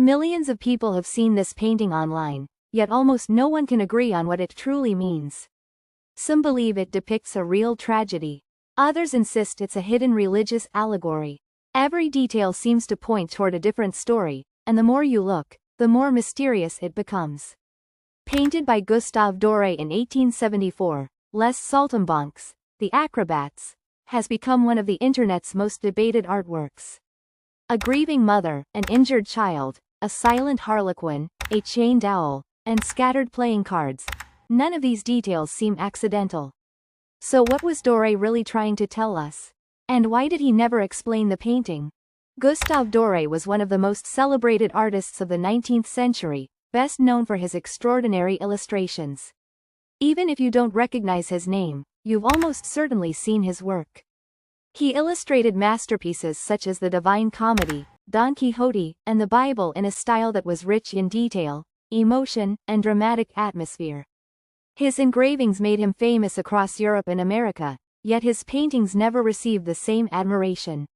Millions of people have seen this painting online, yet almost no one can agree on what it truly means. Some believe it depicts a real tragedy. Others insist it's a hidden religious allegory. Every detail seems to point toward a different story, and the more you look, the more mysterious it becomes. Painted by Gustave Doré in 1874, Les Saltimbanques, the Acrobats, has become one of the internet's most debated artworks. A grieving mother, an injured child, a silent harlequin, a chained owl, and scattered playing cards. None of these details seem accidental. So what was Doré really trying to tell us? And why did he never explain the painting? Gustave Doré was one of the most celebrated artists of the 19th century, best known for his extraordinary illustrations. Even if you don't recognize his name, you've almost certainly seen his work. He illustrated masterpieces such as the Divine Comedy, Don Quixote, and the Bible in a style that was rich in detail, emotion, and dramatic atmosphere. His engravings made him famous across Europe and America, yet his paintings never received the same admiration.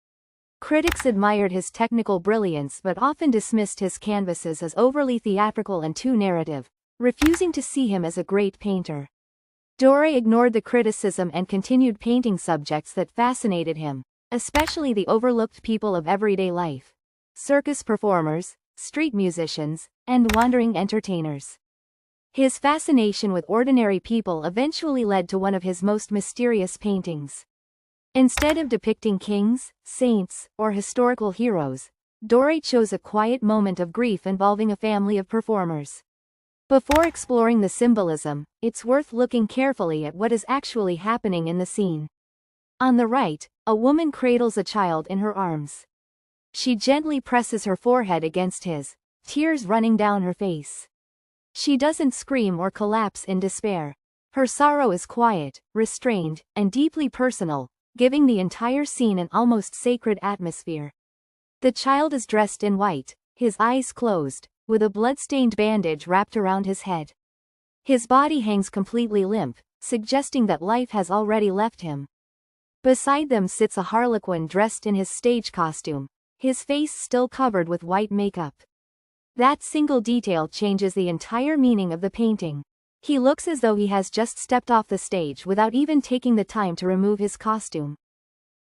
Critics admired his technical brilliance but often dismissed his canvases as overly theatrical and too narrative, refusing to see him as a great painter. Doré ignored the criticism and continued painting subjects that fascinated him, especially the overlooked people of everyday life: circus performers, street musicians, and wandering entertainers. His fascination with ordinary people eventually led to one of his most mysterious paintings. Instead of depicting kings, saints, or historical heroes, Doré chose a quiet moment of grief involving a family of performers. Before exploring the symbolism, it's worth looking carefully at what is actually happening in the scene. On the right, a woman cradles a child in her arms. She gently presses her forehead against his, tears running down her face. She doesn't scream or collapse in despair. Her sorrow is quiet, restrained, and deeply personal, giving the entire scene an almost sacred atmosphere. The child is dressed in white, his eyes closed, with a blood-stained bandage wrapped around his head. His body hangs completely limp, suggesting that life has already left him. Beside them sits a harlequin dressed in his stage costume, his face still covered with white makeup. That single detail changes the entire meaning of the painting. He looks as though he has just stepped off the stage without even taking the time to remove his costume.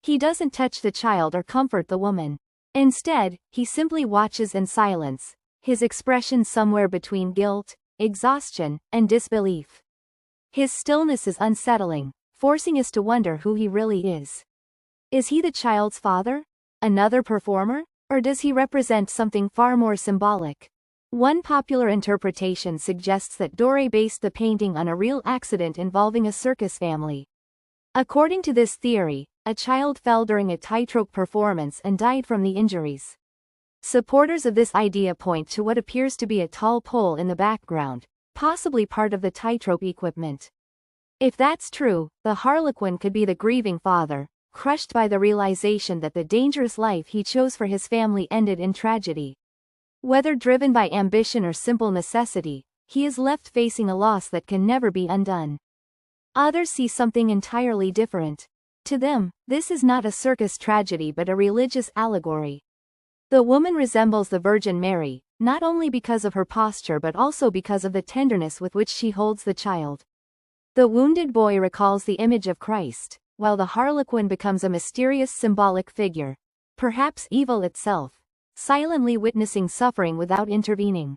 He doesn't touch the child or comfort the woman. Instead, he simply watches in silence, his expression somewhere between guilt, exhaustion, and disbelief. His stillness is unsettling, forcing us to wonder who he really is. Is he the child's father? Another performer? Or does he represent something far more symbolic? One popular interpretation suggests that Doré based the painting on a real accident involving a circus family. According to this theory, a child fell during a tightrope performance and died from the injuries. Supporters of this idea point to what appears to be a tall pole in the background, possibly part of the tightrope equipment. If that's true, the harlequin could be the grieving father, crushed by the realization that the dangerous life he chose for his family ended in tragedy. Whether driven by ambition or simple necessity, he is left facing a loss that can never be undone. Others see something entirely different. To them, this is not a circus tragedy but a religious allegory. The woman resembles the Virgin Mary, not only because of her posture but also because of the tenderness with which she holds the child. The wounded boy recalls the image of Christ, while the harlequin becomes a mysterious symbolic figure, perhaps evil itself, silently witnessing suffering without intervening.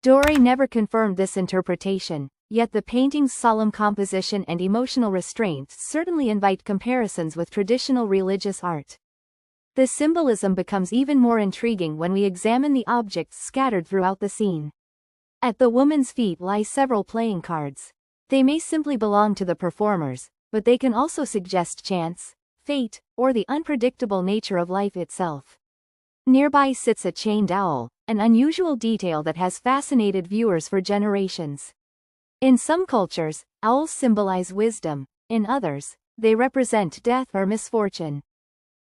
Doré never confirmed this interpretation, yet the painting's solemn composition and emotional restraint certainly invite comparisons with traditional religious art. The symbolism becomes even more intriguing when we examine the objects scattered throughout the scene. At the woman's feet lie several playing cards. They may simply belong to the performers, but they can also suggest chance, fate, or the unpredictable nature of life itself. Nearby sits a chained owl, an unusual detail that has fascinated viewers for generations. In some cultures, owls symbolize wisdom; in others, they represent death or misfortune.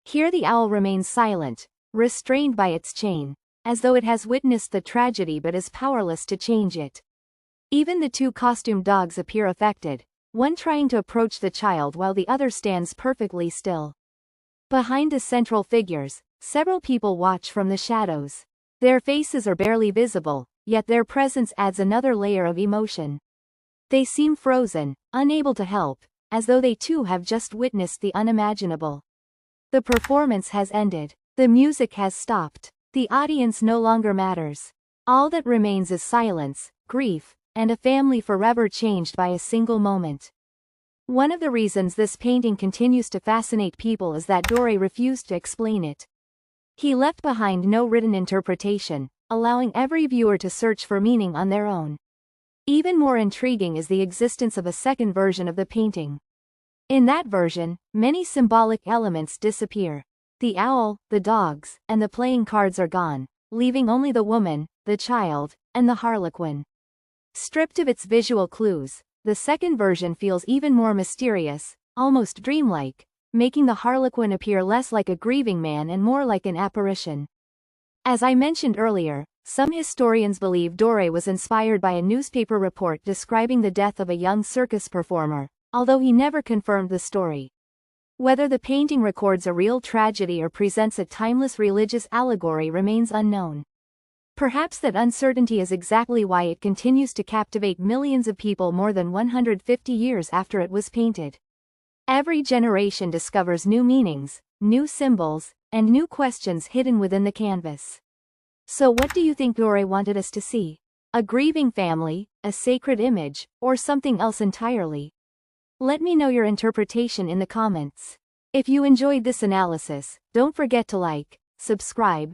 Here the owl remains silent, restrained by its chain, as though it has witnessed the tragedy but is powerless to change it. Even the two costumed dogs appear affected, one trying to approach the child while the other stands perfectly still. Behind the central figures, several people watch from the shadows. Their faces are barely visible, yet their presence adds another layer of emotion. They seem frozen, unable to help, as though they too have just witnessed the unimaginable. The performance has ended. The music has stopped. The audience no longer matters. All that remains is silence, grief, and a family forever changed by a single moment. One of the reasons this painting continues to fascinate people is that Doré refused to explain it. He left behind no written interpretation, allowing every viewer to search for meaning on their own. Even more intriguing is the existence of a second version of the painting. In that version, many symbolic elements disappear. The owl, the dogs, and the playing cards are gone, leaving only the woman, the child, and the harlequin. Stripped of its visual clues, the second version feels even more mysterious, almost dreamlike, making the harlequin appear less like a grieving man and more like an apparition. As I mentioned earlier, some historians believe Doré was inspired by a newspaper report describing the death of a young circus performer, although he never confirmed the story. Whether the painting records a real tragedy or presents a timeless religious allegory remains unknown. Perhaps that uncertainty is exactly why it continues to captivate millions of people more than 150 years after it was painted. Every generation discovers new meanings, new symbols, and new questions hidden within the canvas. So what do you think Doré wanted us to see? A grieving family, a sacred image, or something else entirely? Let me know your interpretation in the comments. If you enjoyed this analysis, don't forget to like, subscribe,